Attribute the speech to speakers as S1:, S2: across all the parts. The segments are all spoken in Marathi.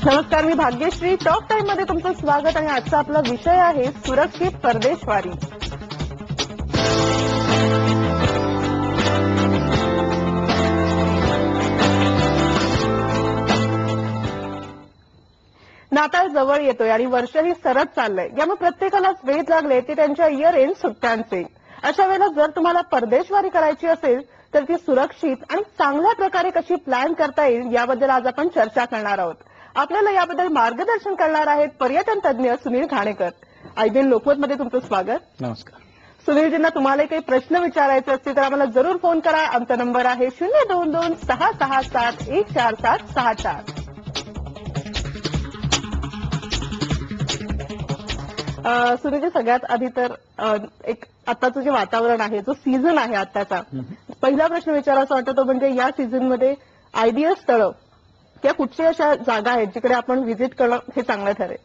S1: नमस्कार, मी भाग्यश्री. टॉक टाइम मध्ये तुमचं स्वागत. आणि आजचा आपला विषय आहे सुरक्षित परदेशवारी. नाताळ जवळ येतोय आणि वर्षही सरत चाललंय. यामुळे प्रत्येकालाच वेध लागले ते त्यांच्या इयर एंड सुट्ट्यांचे. अशा वेळेला जर तुम्हाला परदेशवारी करायची असेल तर ती सुरक्षित आणि चांगल्या प्रकारे कशी प्लॅन करता येईल याबद्दल आज आपण चर्चा करणार आहोत. आपल्याला याबद्दल मार्गदर्शन करणार आहेत पर्यटन तज्ज्ञ सुनील घाणेकर. IBN लोकमत मध्ये तुमचं स्वागत.
S2: नमस्कार.
S1: सुनीलजींना तुम्हाला काही प्रश्न विचारायचे असतील तर आम्हाला जरूर फोन करा. आमचा नंबर आहे 022-667-1474. सुनीलजी, सगळ्यात आधी तर एक आताचं जे वातावरण आहे, जो सीझन आहे आताचा, पहिला प्रश्न विचारायचा वाटतो तो म्हणजे या सीझन मध्ये आयडियल स्थळं किंवा कुठच्या अशा जागा आहेत जिकडे आपण व्हिजिट करणं हे चांगलं ठरेल?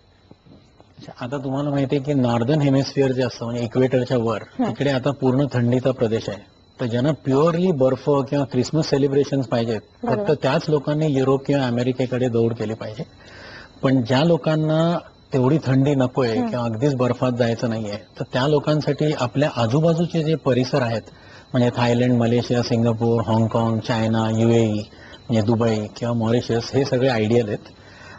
S2: आता तुम्हाला माहिती आहे की नॉर्दर्न हेमिस्फिअर जे असतं म्हणजे इक्वेटरच्या वर तिकडे आता पूर्ण थंडीचा प्रदेश आहे. तर ज्यांना प्युअरली बर्फ किंवा क्रिसमस सेलिब्रेशन पाहिजेत फक्त त्याच लोकांनी युरोप किंवा अमेरिकेकडे दौड केली पाहिजे. पण ज्या लोकांना तेवढी थंडी नकोय किंवा अगदीच बर्फात जायचं नाहीये तर त्या लोकांसाठी आपल्या आजूबाजूचे जे परिसर आहेत म्हणजे थायलंड, मलेशिया, सिंगापूर, हाँगकाँग, चायना, UAE म्हणजे दुबई किंवा मॉरिशस हे सगळे आयडियल आहेत.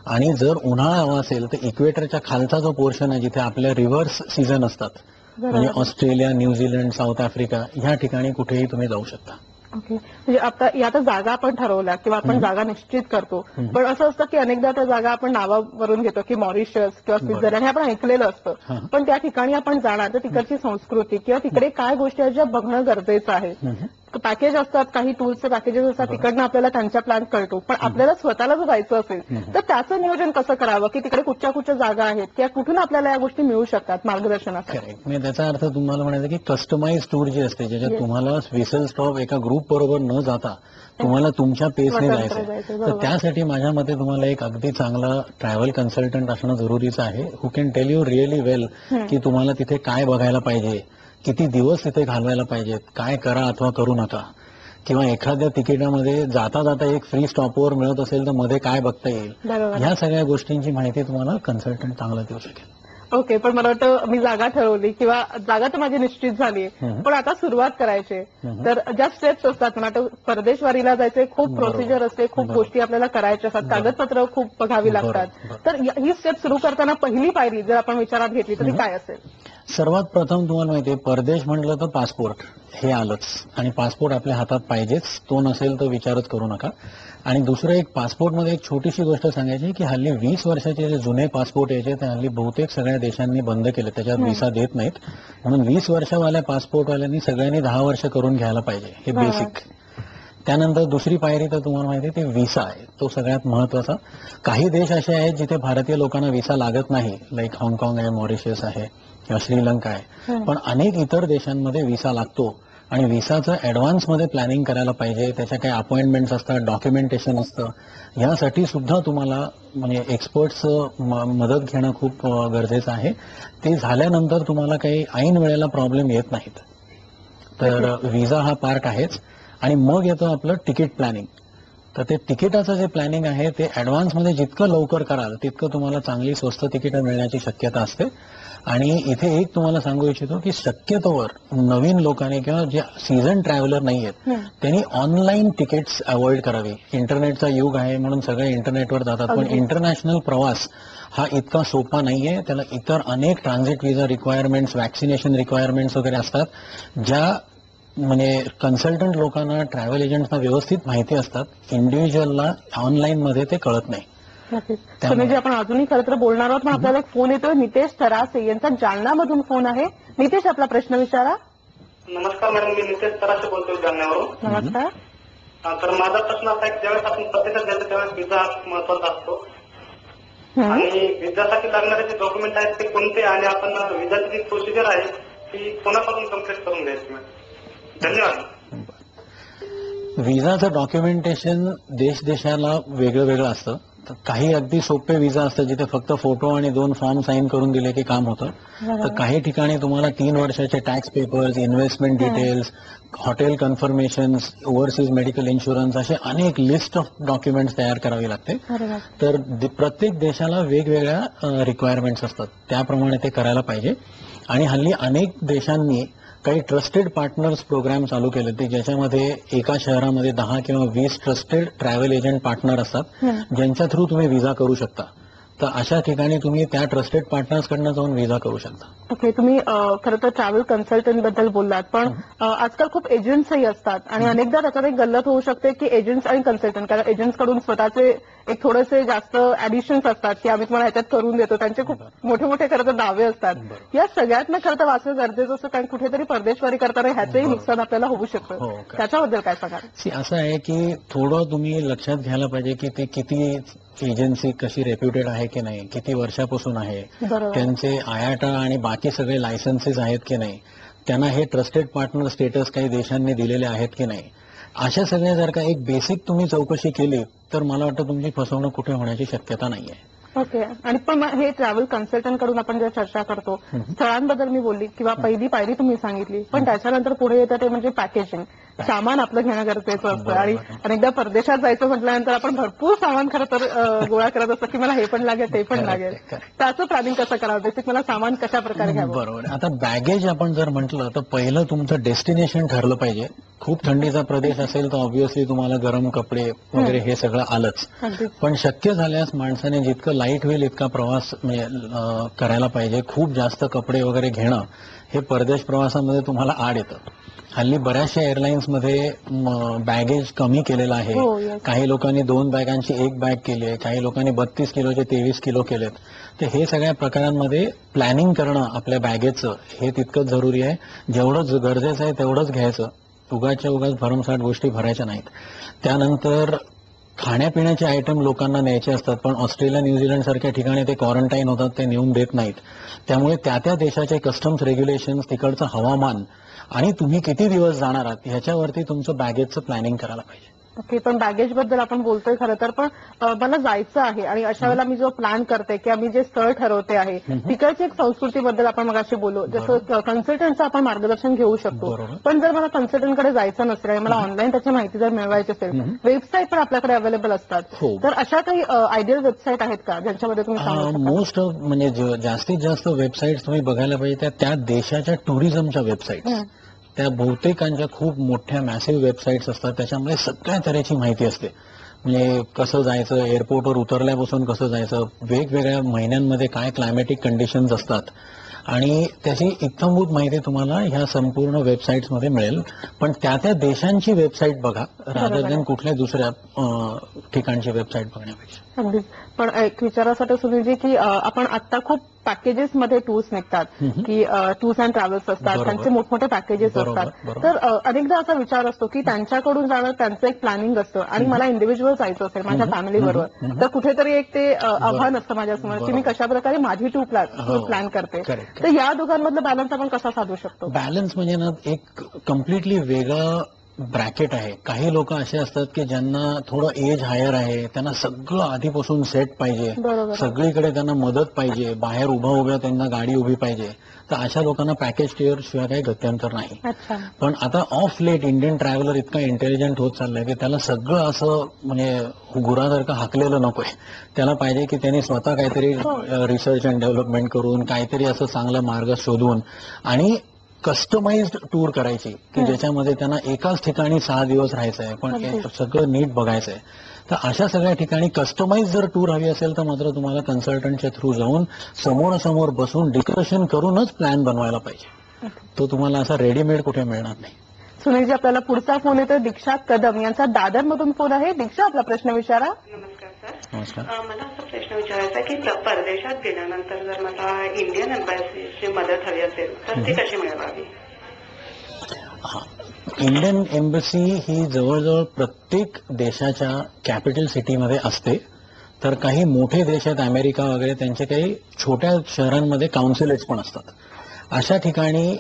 S2: आणि जर उन्हाळा हवा असेल तर इक्वेटरच्या खालचा जो पोर्शन आहे जिथे आपल्या रिव्हर्स सीझन असतात म्हणजे ऑस्ट्रेलिया, न्यूझीलंड, साऊथ आफ्रिका ह्या ठिकाणी कुठेही तुम्ही जाऊ शकता.
S1: ओके. म्हणजे आता जागा आपण ठरवल्या किंवा आपण जागा निश्चित करतो, पण असं असतं की अनेकदा त्या जागा आपण नावावरून घेतो की मॉरिशस किंवा स्वित्झर्लंड हे आपण ऐकलेलं असतं. पण त्या ठिकाणी आपण जाणार तर तिकडची संस्कृती किंवा तिकडे काय गोष्टी आहेत ज्या बघणं गरजेचं आहे. पॅकेज असतात, काही टूल्सचे पॅकेजेस असतात, तिकडनं आपल्याला त्यांचा प्लॅन कळतो. पण आपल्याला स्वतःला जर जायचं असेल तर त्याचं नियोजन कसं करावं की तिकडे कुठच्या कुठच्या जागा आहेत किंवा कुठून आपल्याला या गोष्टी मिळू शकतात मार्गदर्शनासाठी?
S2: म्हणजे त्याचा अर्थ तुम्हाला म्हणायचं की कस्टमाइज टूर जी असते ज्याच्यात तुम्हाला व्हिसल स्टॉप एका ग्रुप बरोबर न जाता तुम्हाला तुमच्या पेसने जायचं. तर त्यासाठी माझ्या मते तुम्हाला एक अगदी चांगला ट्रॅव्हल कन्सल्टंट असणं जरुरीचं आहे हु कॅन टेल यू रिअली वेल की तुम्हाला तिथे काय बघायला पाहिजे, किती दिवस तिथे घालवायला पाहिजेत, काय करा अथवा करू नका, किंवा एखाद्या तिकिटामध्ये जाता जाता एक फ्री स्टॉपवर मिळत असेल तर मध्ये काय बघता येईल, ह्या सगळ्या गोष्टींची माहिती तुम्हाला कन्सल्टंट चांगला देऊ शकेल.
S1: ओके. पण मला वाटतं मी जागा ठरवली किंवा जागा तर माझी निश्चित झाली, पण आता सुरुवात करायची तर ज्या स्टेप्स असतात मला वाटतं परदेशवारीला जायचे खूप प्रोसिजर असते, खूप गोष्टी आपल्याला करायच्या असतात, कागदपत्र खूप बघावी लागतात. तर ही स्टेप सुरू करताना पहिली पायरी जर आपण विचारात घेतली तर ती काय असेल?
S2: सर्वात प्रथम तुम्हाला माहिती आहे परदेश म्हटलं तर पासपोर्ट हे आलंच आणि पासपोर्ट आपल्या हातात पाहिजेच. तो नसेल तर विचारच करू नका. आणि दुसरं एक पासपोर्टमध्ये एक छोटीशी गोष्ट सांगायची की हल्ली 20 वर्षाचे जे जुने पासपोर्ट यायचे ते हल्ली बहुतेक सगळ्या देशांनी बंद केले, त्याच्यात व्हिसा देत नाहीत. म्हणून 20 वर्षावाल्या पासपोर्टवाल्यांनी सगळ्यांनी 10 वर्ष करून घ्यायला पाहिजे, हे बेसिक. त्यानंतर दुसरी पायरी तर तुम्हाला माहिती आहे ते व्हिसा आहे, तो सगळ्यात महत्वाचा. काही देश असे आहेत जिथे भारतीय लोकांना व्हिसा लागत नाही, लाईक हाँगकाँग आहे, मॉरिशस आहे किंवा श्रीलंका आहे. पण अनेक इतर देशांमध्ये व्हिसा लागतो आणि व्हिसाचं ऍडव्हान्समध्ये प्लॅनिंग करायला पाहिजे. त्याच्या काही अपॉइंटमेंट्स असतात, डॉक्युमेंटेशन असतं. यासाठी सुद्धा तुम्हाला म्हणजे एक्सपर्ट्सचं मदत घेणं खूप गरजेचं आहे. ते झाल्यानंतर तुम्हाला काही ऐन वेळेला प्रॉब्लेम येत नाहीत. तर व्हिसा हा पार्ट आहेच. आणि मग येतं आपलं तिकीट प्लॅनिंग. तर ते तिकिटाचं जे प्लॅनिंग आहे ते ऍडव्हान्समध्ये जितकं लवकर कराल तितकं तुम्हाला चांगली स्वस्त तिकीटं मिळण्याची शक्यता असते. आणि इथे एक तुम्हाला सांगू इच्छितो की शक्यतोवर नवीन लोकांनी किंवा जे सीझन ट्रॅव्हलर नाही आहेत त्यांनी ऑनलाईन तिकीट्स अवॉइड करावी. इंटरनेटचा युग आहे म्हणून सगळे इंटरनेटवर जातात, पण इंटरनॅशनल प्रवास हा इतका सोपा नाहीये. त्याला इतर अनेक transit visa requirements, vaccination requirements वगैरे असतात ज्या म्हणजे कन्सल्टंट लोकांना, ट्रॅव्हल एजंट्सना व्यवस्थित माहिती असतात. इंडिव्हिज्युअलला ऑनलाईन मध्ये ते कळत नाही.
S1: सुनीलजी, आपण अजूनही खरं तर बोलणार आहोत, पण आपल्याला एक फोन येतोय. नितेश तरासे यांचा जालनामधून फोन आहे. नितेश, आपला प्रश्न विचारा.
S3: नमस्कार मॅडम, मी नितेश तरासे बोलतोय जालन्यावरून.
S1: नमस्कार.
S3: तर माझा प्रश्न असा आहे की ज्यावेळेस आपण प्रतिसाद द्यायचा त्यावेळेस व्हिसा महत्वाचा असतो आणि व्हिसासाठी लागणारे जे डॉक्युमेंट आहेत ते कोणते आणि आपण व्हिसाची जी प्रोसिजर आहे ती कोणापासून कम्प्लीट करून घ्यायची मॅडम? धन्यवाद.
S2: व्हिसाचं डॉक्युमेंटेशन देशाला वेगळं वेगळं असतं. तर काही अगदी सोपे विजा असतात जिथे फक्त फोटो आणि 2 फॉर्म साईन करून दिले की काम होतं. तर काही ठिकाणी तुम्हाला 3 वर्षाचे tax papers, investment details, hotel confirmations, overseas medical insurance असे अनेक लिस्ट ऑफ डॉक्युमेंट्स तयार करावी लागते. तर प्रत्येक देशाला वेगवेगळ्या रिक्वायरमेंट्स असतात, त्याप्रमाणे ते करायला पाहिजे. आणि हल्ली अनेक देशांनी काही ट्रस्टेड पार्टनर्स प्रोग्राम चालू केले ते ज्याच्यामध्ये एका शहरामध्ये 10 किंवा 20 ट्रस्टेड ट्रॅव्हल एजंट पार्टनर असतात ज्यांच्या थ्रू तुम्ही विजा करू शकता. तर अशा ठिकाणी तुम्ही त्या ट्रस्टेड पार्टनर्सकडनं जाऊन विजा करू शकता.
S1: ओके, तुम्ही खरं तर ट्रॅव्हल कन्सल्टंट बद्दल बोललात, पण आजकाल खूप एजंट्सही असतात आणि अनेकदा त्याच्यात एक गल्लत होऊ शकते की एजंट्स आणि कन्सल्टंट, कारण एजंट्स कडून स्वतःचे एक थोडेसे जास्त ऍडिशन्स असतात की आम्ही तुम्हाला ह्याच्यात करून देतो, त्यांचे खूप मोठे मोठे खरं तर दावे असतात. या सगळ्यातनं खरं तर वाचणं गरजेचं असतं, कारण कुठेतरी परदेशवारी करताना ह्याचंही नुकसान आपल्याला होऊ शकतं. त्याच्याबद्दल काय सांगाल?
S2: असं आहे की थोडं तुम्ही लक्षात घ्यायला पाहिजे की ते किती एजन्सी कशी रेप्युटेड आहे की नाही, किती वर्षापासून आहे, त्यांचे आयाटा आणि बाकी सगळे लायसन्सेस आहेत की नाही, त्यांना हे ट्रस्टेड पार्टनर स्टेटस काही देशांनी दिलेले आहेत की नाही, अशा सगळ्या जर का एक बेसिक तुम्ही चौकशी केली तर मला वाटतं तुमची फसवणूक कुठे होण्याची शक्यता नाहीये.
S1: ओके, आणि पण हे ट्रॅव्हल कन्सल्टंट कडून आपण जेव्हा चर्चा करतो, स्थळांबद्दल मी बोलली किंवा पहिली पायरी तुम्ही सांगितली, पण त्याच्यानंतर पुढे येतं ते म्हणजे पॅकेजिंग. सामान आपलं घेणं गरजेचं असतं आणि अनेकदा परदेशात जायचं म्हटल्यानंतर आपण भरपूर सामान खरं तर गोळा करत असतो की मला हे पण लागेल ते पण लागेल. त्याचं प्लॅनिंग कसं करावं, बेसिक मला सामान कशा प्रकारे घ्यावं?
S2: बरोबर. आता बॅगेज आपण जर म्हटलं तर पहिलं तुमचं डेस्टिनेशन ठरलं पाहिजे. खूप थंडीचा प्रदेश असेल तर ऑब्व्हियसली तुम्हाला गरम कपडे वगैरे हे सगळं आलंच, पण शक्य झाल्यास माणसाने जितकं लाईट होईल इतका प्रवास करायला पाहिजे. खूप जास्त कपडे वगैरे घेणं हे परदेश प्रवासामध्ये तुम्हाला आड येतं. हल्ली बऱ्याचशा एअरलाईन्समध्ये बॅगेज कमी केलेलं आहे. काही लोकांनी 2 बॅगांची 1 बॅग केली आहे, काही लोकांनी 32 किलोचे 23 किलो केलेत. तर हे सगळ्या प्रकारांमध्ये प्लॅनिंग करणं आपल्या बॅगेजचं हे तितकंच जरुरी आहे. जेवढं गरजेचं आहे तेवढंच घ्यायचं, उगाच भरमसाठ गोष्टी भरायच्या नाहीत. त्यानंतर खाण्यापिण्याचे आयटम लोकांना न्यायचे असतात, पण ऑस्ट्रेलिया न्यूझीलंड सारख्या ठिकाणी ते क्वारंटाईन होतात, ते नेऊन देत नाहीत. त्यामुळे त्या देशाचे कस्टम्स रेग्युलेशन्स, तिकडचं हवामान आणि तुम्ही किती दिवस जाणार आहात ह्याच्यावरती तुमचं बॅगेजचं प्लॅनिंग करायला पाहिजे.
S1: ओके, पण बॅगेज बद्दल आपण बोलतोय खरं तर, पण मला जायचं आहे आणि अशा वेळेला मी जो प्लॅन करते किंवा मी जे स्थळ ठरवते आहे तिकडची एक संस्कृतीबद्दल आपण मगाशी बोलू, जसं कन्सल्टंटचं आपण मार्गदर्शन घेऊ शकतो. पण जर मला कन्सल्टंटकडे जायचं नसेल आणि मला ऑनलाईन त्याची माहिती जर मिळवायची असेल, वेबसाईट पण आपल्याकडे अवेलेबल असतात, तर अशा काही आयडियल वेबसाईट आहेत का ज्यांच्यामध्ये तुम्ही सांगू शकता?
S2: मोस्ट ऑफ म्हणजे जास्तीत जास्त वेबसाईट तुम्ही बघायला पाहिजे त्या देशाच्या टुरिझमच्या वेबसाईट, त्या बहुतेकांच्या खूप मोठ्या मॅसिव्ह वेबसाईट्स असतात. त्याच्यामध्ये सगळ्या तऱ्हेची माहिती असते. म्हणजे कसं जायचं, एअरपोर्टवर उतरल्यापासून कसं जायचं, वेगवेगळ्या महिन्यांमध्ये काय क्लायमॅटिक कंडिशन्स असतात आणि त्याची इत्थंभूत माहिती तुम्हाला ह्या संपूर्ण वेबसाईट्समध्ये मिळेल. पण त्या देशांची वेबसाईट बघा, रादर दॅन कुठल्या दुसऱ्या ठिकाणची वेबसाईट बघण्यापेक्षा.
S1: अगदीच. पण एक विचारासाठी सुनीलजी की आपण आता खूप पॅकेजेस मध्ये टूर्स निघतात की टूर्स अँड ट्रॅव्हल्स असतात, त्यांचे मोठमोठे पॅकेजेस असतात. तर अनेकदा असा विचार असतो की त्यांच्याकडून जाणं त्यांचं एक प्लॅनिंग असतं आणि मला इंडिव्हिज्युअल जायचं असेल माझ्या फॅमिली बरोबर, तर कुठेतरी एक ते आव्हान असतं माझ्यासमोर की मी कशा प्रकारे माझी टूर प्लॅन करते. तर या दोघांमधलं बॅलन्स आपण कसा साधू शकतो?
S2: बॅलन्स म्हणजे ना एक कम्प्लिटली वेगळं ब्रॅकेट आहे. काही लोक असे असतात की ज्यांना थोडं एज हायर आहे, त्यांना सगळं आधीपासून सेट पाहिजे, सगळीकडे त्यांना मदत पाहिजे, बाहेर उभ्या त्यांना गाडी उभी पाहिजे. तर अशा लोकांना पॅकेज टूर शिवाय काही गत्यंतर नाही. पण आता ऑफ लेट इंडियन ट्रॅव्हलर इतका इंटेलिजंट होत चाललाय की त्याला सगळं असं म्हणजे गुरासारखं हाकलेलं नकोय. त्याला पाहिजे की त्यांनी स्वतः काहीतरी रिसर्च अँड डेव्हलपमेंट करून काहीतरी असं चांगला मार्ग शोधून आणि कस्टमाइज्ड टूर करायची की ज्याच्यामध्ये त्यांना एकाच ठिकाणी 6 दिवस राहायचं आहे, पण सगळं नीट बघायचं आहे. तर अशा सगळ्या ठिकाणी कस्टमाइज जर टूर हवी असेल तर मात्र तुम्हाला कन्सल्टंटच्या थ्रू जाऊन समोरासमोर बसून डिस्कशन करूनच प्लॅन बनवायला पाहिजे. तो तुम्हाला असा रेडीमेड कुठे मिळणार नाही.
S1: सुनीलजी, आपल्याला पुढचा फोन येतो दीक्षा कदम यांचा दादरमधून फोन आहे. दीक्षा, आपला प्रश्न विचारा.
S4: नमस्कार सर.
S2: नमस्कार.
S4: मला असा प्रश्न विचारायचा की परदेशात गेल्यानंतर जर मला इंडियन एम्बॅसीची मदत हवी असेल तर ती कशी मिळवावी?
S2: इंडियन एम्बसी ही जवळजवळ प्रत्येक देशाच्या कॅपिटल सिटीमध्ये असते. तर काही मोठे देश आहेत अमेरिका वगैरे, त्यांचे काही छोट्या शहरांमध्ये काउन्सिलेट्स पण असतात. अशा ठिकाणी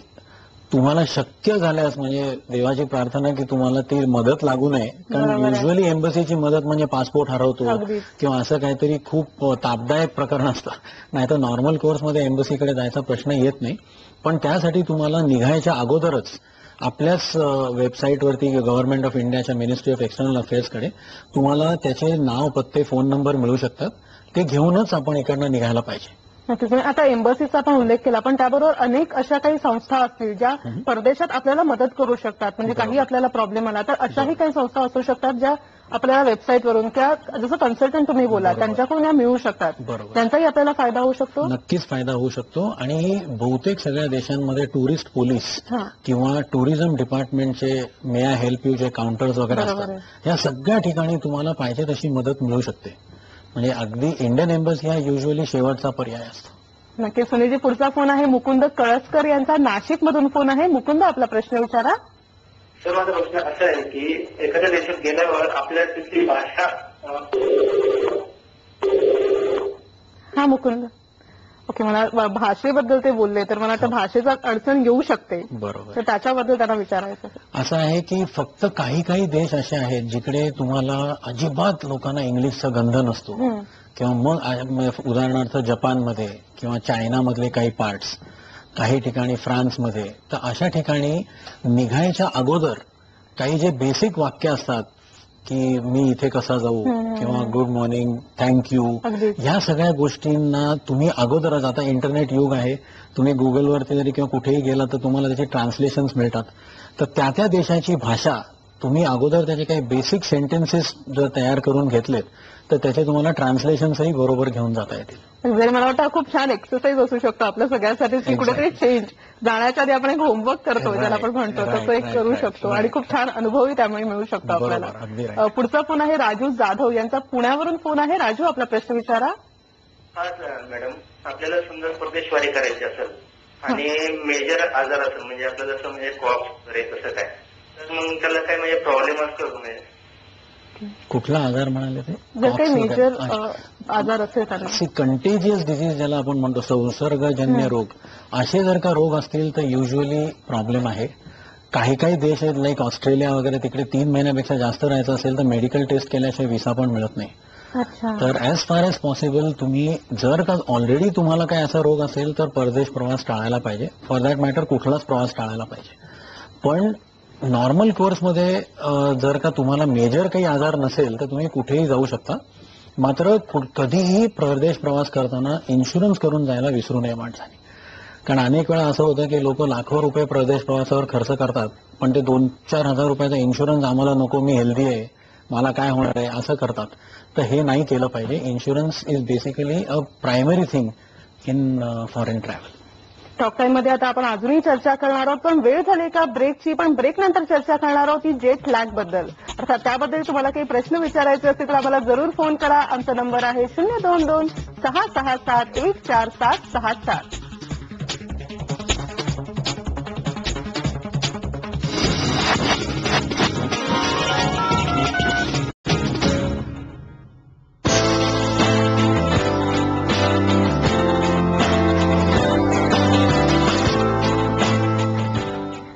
S2: तुम्हाला शक्य झाल्यास म्हणजे देवाची प्रार्थना की तुम्हाला ती मदत लागू नये, कारण
S1: बरोबर आहे.
S2: युजली एम्बसीची मदत म्हणजे पासपोर्ट हरवतो
S1: अगदीच.
S2: किंवा असं काहीतरी खूप तापदायक प्रकरण असतं. नाहीतर नॉर्मल कोर्समध्ये एम्बसीकडे जायचा प्रश्न येत नाही. पण त्यासाठी तुम्हाला निघायच्या अगोदरच आपल्याच वेबसाईटवरती गव्हर्नमेंट ऑफ इंडियाच्या मिनिस्ट्री ऑफ एक्सटर्नल अफेअर्सकडे तुम्हाला त्याचे नाव, पत्ते, फोन नंबर मिळू शकतात. ते घेऊनच आपण इकडनं निघायला पाहिजे.
S1: नक्कीच. म्हणजे आता एम्बसीचा आपण उल्लेख केला, पण त्याबरोबर अनेक अशा काही संस्था असतील ज्या परदेशात आपल्याला मदत करू शकतात. म्हणजे काही आपल्याला प्रॉब्लेम आला तर अशाही काही संस्था असू शकतात ज्या आपल्याला वेबसाईटवरून किंवा जसं कन्सल्टंट तुम्ही बोला त्यांच्याकडून या मिळू शकतात.
S2: बरोबर.
S1: त्यांचाही आपल्याला फायदा होऊ शकतो.
S2: नक्कीच फायदा होऊ शकतो. आणि बहुतेक सगळ्या देशांमध्ये टुरिस्ट पोलीस
S1: हा.
S2: किंवा टुरिझम डिपार्टमेंटचे मे आय हेल्प यू जे काउंटर्स वगैरे
S1: बरोबर
S2: असतात, या सगळ्या ठिकाणी तुम्हाला पाहिजे तशी मदत मिळू शकते. म्हणजे अगदी इंडियन एम्बसी हा युजली शेवटचा पर्याय असतो.
S1: नक्की. सुनीलजी, पुढचा फोन आहे मुकुंद कळसकर यांचा, नाशिक मधून फोन आहे. मुकुंद, आपला प्रश्न विचारा.
S3: सर, माझा प्रश्न असा आहे की एखाद्या देशात गेल्यावर आपल्या तिथली भाषा
S1: हा मुकुंद. ओके, मला भाषेबद्दल ते बोलले तर मला वाटतं भाषेचा अडचण येऊ शकते,
S2: बरोबर.
S1: तर त्याच्याबद्दल त्यांना विचारायचं.
S2: असं आहे की फक्त काही काही देश असे आहेत जिकडे तुम्हाला अजिबात लोकांना इंग्लिशचा गंध नसतो. किंवा मग उदाहरणार्थ जपानमध्ये किंवा चायनामधले काही पार्ट्स, काही ठिकाणी फ्रान्समध्ये, तर अशा ठिकाणी निघायच्या अगोदर काही जे बेसिक वाक्य असतात की मी इथे कसा जाऊ किंवा गुड मॉर्निंग, थँक्यू,
S1: अगदी.
S2: ह्या सगळ्या गोष्टींना तुम्ही अगोदरच, आता इंटरनेट युग आहे, तुम्ही गुगलवरती जरी किंवा कुठेही गेला तर तुम्हाला त्याचे ट्रान्सलेशन्स मिळतात. तर त्या त्या देशाची भाषा तुम्ही अगोदर त्याचे काही बेसिक सेंटेन्सेस जर तयार करून घेतलेत तर त्याचे तुम्हाला ट्रान्सलेशन्सही बरोबर घेऊन जाता येतील.
S1: जर मला वाटतं खूप छान एक्सरसाइज असू शकतो आपल्या सगळ्यांसाठी की कुठेतरी चेंज जाण्याच्या आधी आपण एक होमवर्क करतो ज्याला आपण म्हणतो तसं एक करू शकतो आणि खूप छान अनुभवही त्यामुळे मिळू शकतो आपल्याला. पुढचा फोन आहे राजू जाधव यांचा, पुण्यावरून फोन आहे. राजू, आपला प्रश्न विचारा.
S3: हा मॅडम, आपल्याला समजा परदेशवारी करायची असेल आणि मेजर आजार असेल, म्हणजे आपलं जसं म्हणजे कॉफ वगैरे तसं काय, तर मग त्याला काय म्हणजे प्रॉब्लेम असतो म्हणजे
S2: कुठला आजार म्हणाले ते?
S1: जर काही मेजर आजार असेल त्यांना,
S2: कंटेजियस डिसीज ज्याला आपण म्हणतो, संसर्गजन्य रोग, असे जर का रोग असतील तर युजली प्रॉब्लेम आहे. काही काही देश आहेत लाईक ऑस्ट्रेलिया वगैरे, तिकडे 3 महिन्यापेक्षा जास्त राहायचं असेल तर मेडिकल टेस्ट केल्याशिवाय व्हिसा पण मिळत नाही.
S1: अच्छा,
S2: तर ॲज फार एज पॉसिबल तुम्ही जर का ऑलरेडी तुम्हाला काही असा रोग असेल तर परदेश प्रवास टाळायला पाहिजे. फॉर दॅट मॅटर कुठलाच प्रवास टाळायला पाहिजे. पण नॉर्मल कोर्समध्ये जर का तुम्हाला मेजर काही आजार नसेल तर तुम्ही कुठेही जाऊ शकता. मात्र कधीही परदेश प्रवास करताना इन्शुरन्स करून जायला विसरू नये माणसाने. कारण अनेक वेळा असं होतं की लोक लाखो रुपये परदेश प्रवासावर खर्च करतात, पण ते 2-4 हजार रुपयाचा इन्शुरन्स आम्हाला नको, मी हेल्दी आहे, मला काय होणार आहे, असं करतात. तर हे नाही केलं पाहिजे. Insurance is basically a primary thing in foreign travel.
S1: Talk time मध्ये आता आपण अजूनही चर्चा करणार आहोत, पण वेळ झाली का ब्रेकची, पण ब्रेक नंतर चर्चा करणार आहोत ती जेट लॅग बद्दल. अर्थात त्याबद्दल तुम्हाला काही प्रश्न विचारायचे असतील तर आम्हाला जरूर फोन करा. आमचा नंबर आहे 022-667-1474.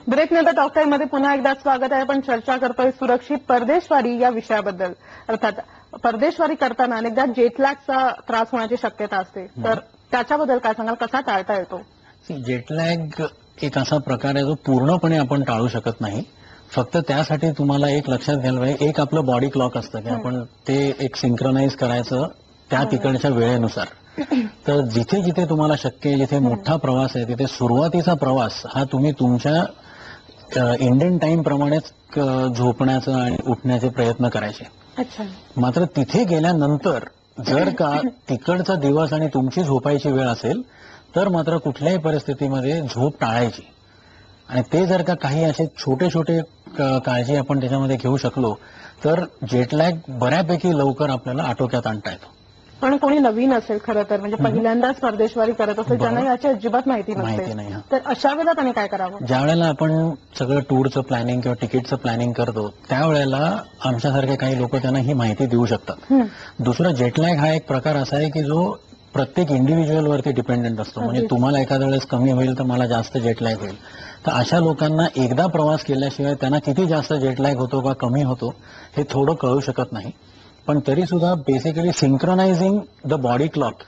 S1: ब्रेकनंतर टॉक टाइम मध्ये पुन्हा एकदा स्वागत आहे. आपण चर्चा करतोय सुरक्षित परदेशवारी या विषयाबद्दल. अर्थात परदेशवारी करताना अनेकदा जेटलॅगचा त्रास होण्याची शक्यता असते, तर त्याच्याबद्दल काय सांगाल, कसा टाळता येतो?
S2: जेटलॅग एक असा प्रकार आहे जो पूर्णपणे आपण टाळू शकत नाही. फक्त त्यासाठी तुम्हाला एक लक्षात घ्यायला पाहिजे, एक आपलं बॉडी क्लॉक असतं की आपण ते एक सिंक्रोनाइज करायचं त्या तिकडच्या वेळेनुसार. तर जिथे जिथे तुम्हाला शक्य आहे, जिथे मोठा प्रवास आहे, तिथे सुरुवातीचा प्रवास हा तुम्ही तुमच्या इंडियन टाइम प्रमाणेच झोपण्याचा आणि उठण्याचे प्रयत्न करायचे.
S1: अच्छा,
S2: मात्र तिथे गेल्यानंतर जर का तिकडचा दिवस आणि तुमची झोपायची वेळ असेल तर मात्र कुठल्याही परिस्थितीमध्ये झोप टाळायची. आणि ते जर का काही असे छोटे छोटे काळजी आपण त्याच्यामध्ये घेऊ शकलो तर जेटलॅग बऱ्यापैकी लवकर आपल्याला आटोक्यात आणता येतो.
S1: पण कोणी नवीन असेल खरं तर, म्हणजे पहिल्यांदाच परदेशवारी करत असेल, ज्यांना याची अजिबात माहिती
S2: माहिती
S1: नसते,
S2: नाही.
S1: तर अशा वेळेला त्यांनी काय करावं?
S2: ज्या वेळेला आपण सगळं टूरचं प्लॅनिंग किंवा तिकीटचं प्लॅनिंग करतो त्यावेळेला आमच्यासारखे काही लोक त्यांना ही माहिती देऊ शकतात. दुसरं, जेटलॅग हा एक प्रकार असा आहे की जो प्रत्येक इंडिव्हिज्युअल वरती डिपेंडेंट असतो. म्हणजे तुम्हाला एखाद्या वेळेस कमी होईल तर मला जास्त जेटलॅग होईल. तर अशा लोकांना एकदा प्रवास केल्याशिवाय त्यांना किती जास्त जेटलॅग होतो का कमी होतो हे थोडं कळू शकत नाही. पण तरी सुद्धा basically synchronising the body clock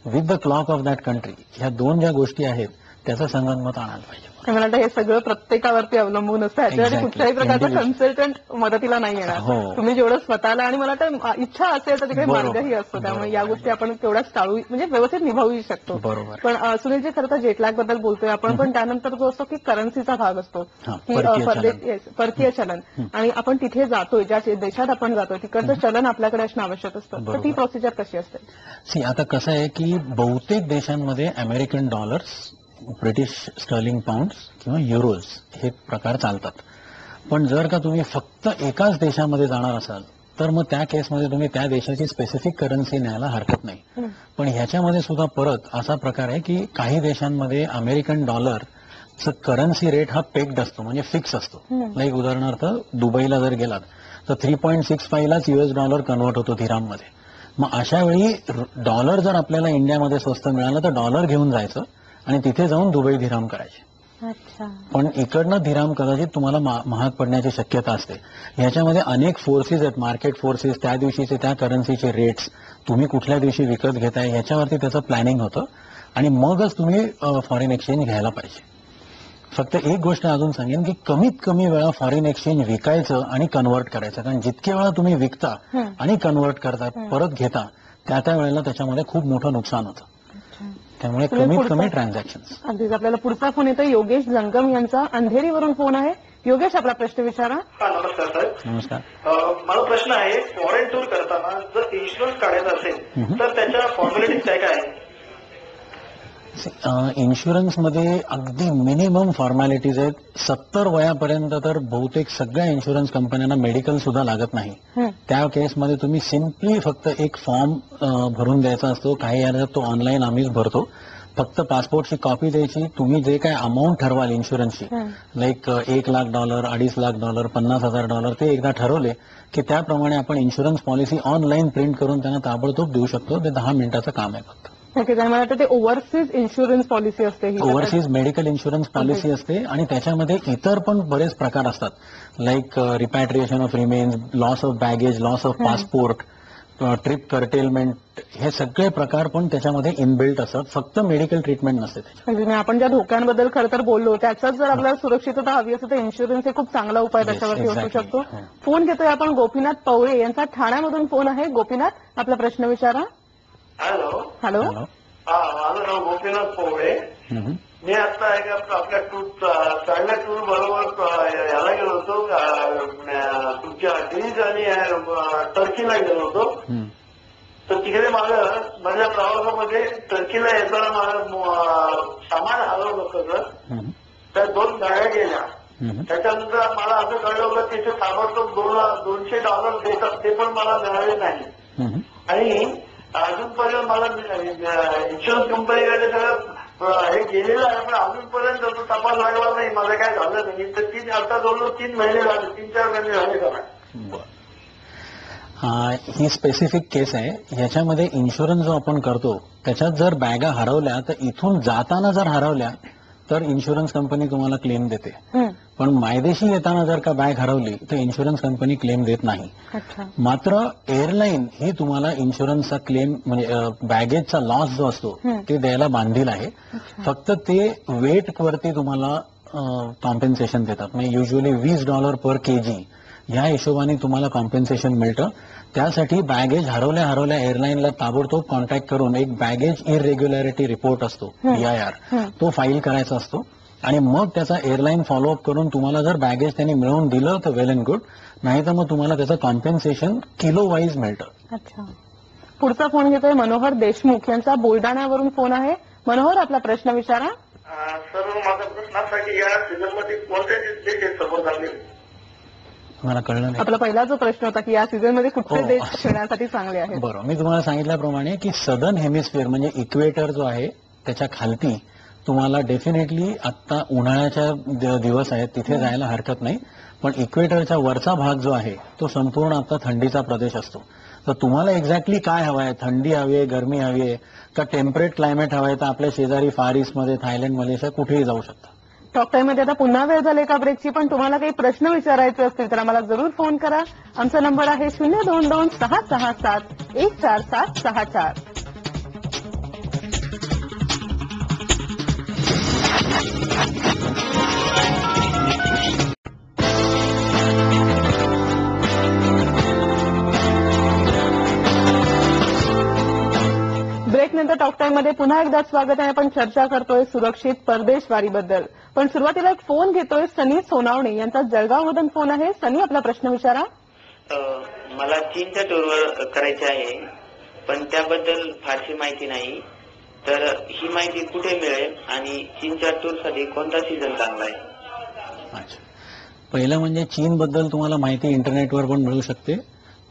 S2: with the clock of that country, ह्या दोन ज्या गोष्टी आहेत त्याचं संगनमत आणायला पाहिजे.
S1: मला वाटतं हे सगळं प्रत्येकावरती अवलंबून असतं. ह्याच्यासाठी
S2: Exactly.
S1: कुठल्याही प्रकारचा
S2: Individual.
S1: कन्सल्टंट मदतीला नाही येणार.
S2: हो.
S1: तुम्ही जेवढं स्वतःला, आणि मला वाटतं इच्छा असेल तर तिकडे
S2: बरोबर.
S1: मार्गही असतो. त्यामुळे या
S2: बरोबर.
S1: गोष्टी आपण तेवढ्याच टाळू, म्हणजे व्यवस्थित निभावू शकतो.
S2: बरोबर.
S1: पण सुनीलजी, खरं तर जेटलॅग बद्दल बोलतोय आपण, पण त्यानंतर जो असतो की करन्सीचा भाग असतो
S2: हा,
S1: की परकीय चलन, आणि आपण तिथे जातोय, ज्या देशात आपण जातोय तिकडचं चलन आपल्याकडे असणं आवश्यक असतं. तर
S2: बरोबर.
S1: ती प्रोसिजर कशी असते?
S2: आता कसं आहे की बहुतेक देशांमध्ये American dollars, British sterling pounds किंवा युरोज हे प्रकार चालतात. पण जर का तुम्ही फक्त एकाच देशामध्ये जाणार असाल तर मग त्या केसमध्ये तुम्ही त्या देशाची स्पेसिफिक करन्सी न्यायला हरकत नाही. पण ह्याच्यामध्ये सुद्धा परत असा प्रकार आहे की काही देशांमध्ये अमेरिकन डॉलरचं करन्सी रेट हा पेक्ड असतो, म्हणजे फिक्स असतो. लाईक उदाहरणार्थ दुबईला जर गेलात तर 3.65 लाच US डॉलर कन्वर्ट होतो धीराममध्ये. मग अशा वेळी डॉलर जर आपल्याला इंडियामध्ये स्वस्त मिळालं तर डॉलर घेऊन जायचं आणि तिथे जाऊन दुबई धीराम करायचे.
S1: अच्छा.
S2: पण इकडनं धीराम कदाचित तुम्हाला महाग पडण्याची शक्यता असते. ह्याच्यामध्ये अनेक फोर्सेस आहेत, मार्केट फोर्सेस, त्या दिवशीचे त्या करन्सीचे रेट्स, तुम्ही कुठल्या दिवशी विकत घेताय ह्याच्यावरती त्याचं प्लॅनिंग होतं आणि मगच तुम्ही फॉरेन एक्सचेंज घ्यायला पाहिजे. फक्त एक गोष्ट अजून सांगेन की कमीत कमी वेळा फॉरेन एक्सचेंज विकायचं आणि कन्वर्ट करायचं, कारण जितके वेळा तुम्ही विकता आणि कन्वर्ट करता परत घेता त्या वेळेला त्याच्यामध्ये खूप मोठं नुकसान होतं. त्यामुळे कमीत कमी ट्रान्झॅक्शन्स.
S1: अगदीच. आपल्याला पुढचा फोन येतो योगेश जंगम यांचा, अंधेरीवरून फोन आहे. योगेश, आपला प्रश्न विचारा.
S3: हा, नमस्कार साहेब.
S2: नमस्कार.
S3: माझा प्रश्न आहे, फॉरेन टूर करताना जर इन्शुरन्स काढायचा असेल तर त्याच्या फॉर्मॅलिटीज काय काय आहेत?
S2: इन्शुरन्समध्ये अगदी मिनिमम फॉर्मॅलिटीज आहेत. 70 वयापर्यंत तर बहुतेक सगळ्या इन्शुरन्स कंपन्यांना मेडिकल सुद्धा लागत नाही. त्या केसमध्ये तुम्ही सिम्पली फक्त एक फॉर्म भरून द्यायचा असतो. काही याच्यात तो ऑनलाईन आम्हीच भरतो. फक्त पासपोर्टची कॉपी द्यायची, तुम्ही जे काय अमाऊंट ठरवाल इन्शुरन्सची, लाईक $1 लाख, $2.5 लाख, $50,000, ते एकदा ठरवले की त्याप्रमाणे आपण इन्शुरन्स पॉलिसी ऑनलाईन प्रिंट करून त्यांना ताबडतोब देऊ शकतो. ते 10 मिनिटाचं काम आहे फक्त.
S1: ओके. मला वाटतं ते ओव्हरसीज इन्शुरन्स पॉलिसी असते ही.
S2: ओव्हरसीज मेडिकल इन्शुरन्स पॉलिसी असते आणि त्याच्यामध्ये इतर पण बरेच प्रकार असतात, like repatriation of remains, loss of baggage, loss of passport, trip curtailment, हे सगळे प्रकार पण त्याच्यामध्ये इनबिल्ट असतात. फक्त मेडिकल ट्रीटमेंट नसते त्याच्यात.
S1: म्हणजे आपण ज्या धोक्यांबद्दल खरं तर बोललो त्याचाच जर आपल्याला सुरक्षितता हवी असेल तर इन्शुरन्स हे खूप चांगला उपाय त्याच्यावरती असू शकतो. फोन घेतोय आपण गोपीनाथ पवळे यांचा, ठाण्यामधून फोन आहे. गोपीनाथ, आपला प्रश्न विचारा.
S3: हॅलो.
S1: हॅलो.
S3: हा, माझं नाव गोपीनाथ पोवळे. मी आता आपल्या चांगल्या टूर बरोबर याला गेलो होतो, तुमच्या ग्रीस आणि टर्कीला गेलो होतो. तर तिकडे माझ्या प्रवासामध्ये टर्कीला येताना माझं सामान हरवलं होतं. त्या 2 गाड्या गेल्या. त्याच्यानंतर मला असं कळलं होतं तिथे ताबडतोब $200 देतात, ते पण मला मिळाले नाही. आणि अजूनपर्यंत मला इन्शुरन्स कंपनीकडे सगळं हे गेलेलं आहे, पण अजूनपर्यंत तपास लागला नाही, माझं काय झालं नाही. तर आता जवळजवळ 3 महिने झाले, 3-4 महिने झाले का?
S2: ही स्पेसिफिक केस आहे. ह्याच्यामध्ये इन्शुरन्स जो आपण करतो त्याच्यात जर बॅगा हरवल्या तर इथून जाताना जर हरवल्या तर इन्शुरन्स कंपनी तुम्हाला क्लेम देते. पण मायदेशी येताना जर का बॅग हरवली तर इन्शुरन्स कंपनी क्लेम देत नाही. मात्र एअरलाईन ही तुम्हाला इन्शुरन्सचा क्लेम, म्हणजे बॅगेजचा लॉस जो असतो ते द्यायला बांधील आहे. फक्त ते वेट वरती तुम्हाला कॉम्पेन्सेशन देतात. म्हणजे युजली $20 पर kg या हिशोबाने तुम्हाला कॉम्पेन्सेशन मिळतं. त्यासाठी बॅगेज हरवल्या एअरलाईनला ताबडतोब कॉन्टॅक्ट करून एक बॅगेज इरेग्युलॅरिटी रिपोर्ट असतो, BIR, तो फाईल करायचा असतो आणि मग त्याचा एअरलाईन फॉलोअप करून तुम्हाला जर बॅगेज त्यांनी मिळवून दिलं तर वेल अँड गुड, नाही तर मग तुम्हाला त्याचं कॉम्पेन्सेशन किलो वाईज मिळतं.
S1: अच्छा. पुढचा फोन घेतोय मनोहर देशमुख यांचा, बुलढाण्यावरून फोन आहे. मनोहर, आपला प्रश्न विचारा.
S3: सर, माझा प्रश्न असा की या सीझनमध्ये कोणते देश सपोज झाले?
S2: मला कळलं नाही.
S1: आपला पहिला जो प्रश्न होता की या सीझनमध्ये कुठले देश खेळण्यासाठी चांगले आहेत?
S2: बरोबर. मी तुम्हाला सांगितल्याप्रमाणे की सदर्न हेमिस्फिअर म्हणजे इक्वेटर जो आहे त्याच्या खालती तुम्हाला डेफिनेटली आता उन्हाळ्याच्या दिवस आहेत तिथे जायला हरकत नाही. पण इक्वेटरच्या वरचा भाग जो आहे तो संपूर्ण आता थंडीचा प्रदेश असतो. तर तुम्हाला एक्झॅक्टली काय हवं आहे, थंडी हवी आहे, गरमी हवी आहे का टेम्परेट क्लायमेट हवं आहे, तर आपल्या शेजारी फार ईस्टमध्ये, थायलंड, मलेशिया कुठेही जाऊ शकता.
S1: टॉक टाइम मध्ये आता पुन्हा वेळ झाली का ब्रेकची, पण तुम्हाला काही प्रश्न विचारायचे असतील तर आम्हाला जरूर फोन करा. आमचा नंबर आहे 022-667-1464. ब्रेकनंतर टॉक टाइम मध्ये पुन्हा एकदा स्वागत आहे. आपण चर्चा करतोय सुरक्षित परदेशवारीबद्दल. पण सुरुवातीला एक फोन घेतोय सनी सोनावणे यांचा जळगावमधून फोन आहे. सनी, आपला प्रश्न विचारा.
S5: मला चीनच्या टूरवर करायचे आहे, पण त्याबद्दल फारशी माहिती नाही. तर ही माहिती कुठे मिळेल आणि चीनच्या टूरसाठी कोणता सीझन चांगला आहे?
S2: अच्छा, पहिलं म्हणजे चीनबद्दल तुम्हाला माहिती इंटरनेटवर पण मिळू शकते,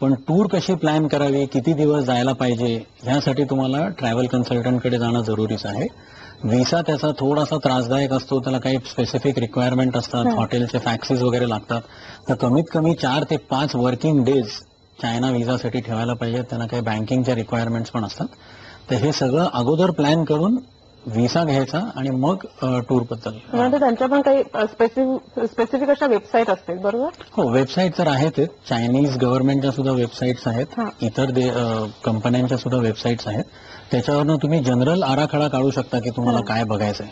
S2: पण टूर कशी प्लॅन करावी, किती दिवस जायला पाहिजे, ह्यासाठी तुम्हाला ट्रॅव्हल कन्सल्टंटकडे जाणं जरुरीच आहे. व्हिसा त्याचा थोडासा त्रासदायक असतो, त्याला काही स्पेसिफिक रिक्वायरमेंट असतात, हॉटेलचे फॅक्सीज वगैरे लागतात. तर कमीत कमी 4 ते 5 वर्किंग डेज चायना व्हिसासाठी ठेवायला पाहिजे. त्यांना काही बँकिंगच्या रिक्वायरमेंट्स पण असतात. तर हे सगळं अगोदर प्लॅन करून व्हिसा घ्यायचा आणि मग टूर बद्दल.
S1: म्हणजे त्यांच्या पण काही स्पेसिफिक अशा वेबसाईट असतील, बरोबर?
S2: हो, वेबसाईट तर आहेतच. चायनीज गव्हर्नमेंटच्या सुद्धा वेबसाईट्स आहेत, इतर कंपन्यांच्या सुद्धा वेबसाईट्स आहेत. त्याच्यावरनं तुम्ही जनरल आराखडा काढू शकता की तुम्हाला काय बघायचंय.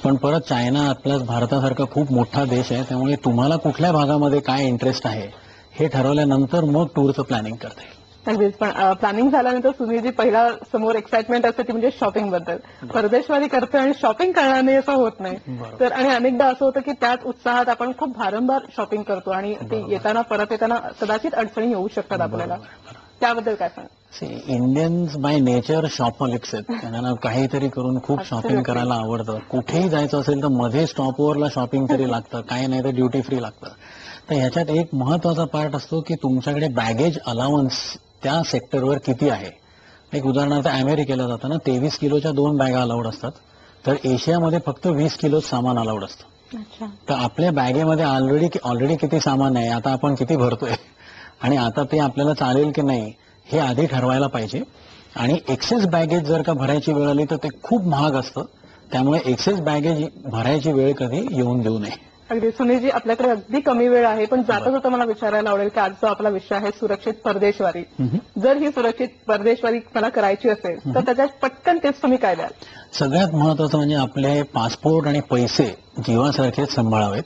S2: पण परत चायना आपल्या भारतासारखा खूप मोठा देश आहे, त्यामुळे तुम्हाला कुठल्या भागामध्ये काय इंटरेस्ट आहे हे ठरवल्यानंतर मग टूरचं प्लॅनिंग करता येईल.
S1: अगदीच. पण प्लॅनिंग झाल्यानंतर सुनीलजी पहिला समोर एक्साइटमेंट असते ती म्हणजे शॉपिंग बद्दल. परदेशवारी करतोय आणि शॉपिंग करणार नाही असं होत नाही. तर आणि अनेकदा असं होतं की त्याच उत्साहात आपण खूप भारंभार शॉपिंग करतो आणि ते येताना परत येताना कदाचित अडचणी येऊ शकतात आपल्याला. त्याबद्दल काय सांगा?
S2: इंडियन्स बाय नेचर शॉपहॉलिक्स आहेत. त्यांना काहीतरी करून खूप शॉपिंग करायला आवडतं. कुठेही जायचं असेल तर मध्ये स्टॉपओव्हरला शॉपिंग तरी लागतं, काही नाही तर ड्युटी फ्री लागतं. तर ह्याच्यात एक महत्वाचा पार्ट असतो की तुमच्याकडे बॅगेज अलाउन्स त्या सेक्टरवर किती आहे. एक उदाहरणार्थ अमेरिकेला जाताना 23 किलोच्या 2 बॅगा अलाउड असतात, तर एशियामध्ये फक्त 20 किलो सामान अलाउड असतं. तर आपल्या बॅगेमध्ये ऑलरेडी किती सामान आहे, आता आपण किती भरतोय आणि आता ते आपल्याला चालेल की नाही हे आधी ठरवायला पाहिजे. आणि एक्सेस बॅगेज जर का भरायची वेळ आली तर ते खूप महाग असतं. त्यामुळे एक्सेस बॅगेज भरायची वेळ कधी येऊन देऊ नये.
S1: अगदी. सुनीलजी, आपल्याकडे अगदी कमी वेळ आहे, पण जाता जाता मला विचारायला आवडेल की आजचा आपला विषय आहे सुरक्षित परदेशवारी. जर ही सुरक्षित परदेशवारी मला करायची असेल तर त्याच्यात पटकन टिप्स तुम्ही काय द्याल?
S2: सगळ्यात महत्वाचं म्हणजे आपले पासपोर्ट आणि पैसे जीवासारखेच सांभाळावेत.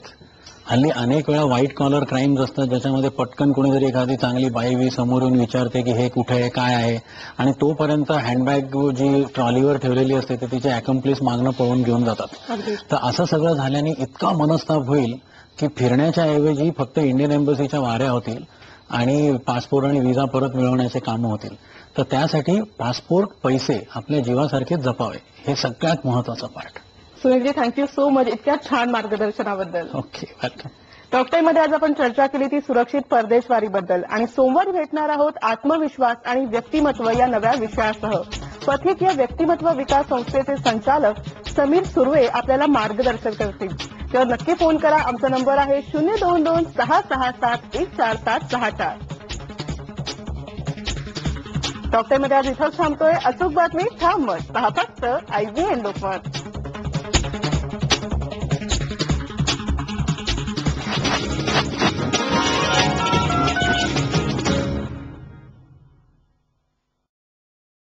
S2: हल्ली अनेक वेळा व्हाईट कॉलर क्राईम्स असतात, ज्याच्यामध्ये पटकन कोणीतरी एखादी चांगली बाई समोरून विचारते की हे कुठे आहे, काय आहे, आणि तोपर्यंत हँडबॅग जी ट्रॉलीवर ठेवलेली असते तर तिचे अकम्प्लिस मागणं पळून घेऊन जातात. तर असं सगळं झाल्याने इतका मनस्ताप होईल की फिरण्याच्या ऐवजी फक्त इंडियन एम्बसीच्या वाऱ्या होतील आणि पासपोर्ट आणि व्हिसा परत मिळवण्याचे कामं होतील. तर त्यासाठी पासपोर्ट, पैसे आपल्या जीवासारखेच जपावे, हे सगळ्यात महत्वाचं part.
S1: Sunilji, thank you so much इतक्या छान मार्गदर्शनाबद्दल.
S2: Okay, welcome.
S1: टॉक टाइम मध्ये आज आपण चर्चा केली ती सुरक्षित परदेशवारीबद्दल, आणि सोमवारी भेटणार आहोत आत्मविश्वास आणि व्यक्तिमत्व या नव्या विषयासह. पथिक या व्यक्तिमत्व विकास संस्थेचे संचालक समीर सुर्वे आपल्याला मार्गदर्शन करतील. तेव्हा नक्की फोन करा. आमचा नंबर आहे 022-667-1464. टॉक टाइम मध्ये आज इथंच थांबतोय. अचूक बातमी, ठाम मत, पहा फक्त IVN लोकमत.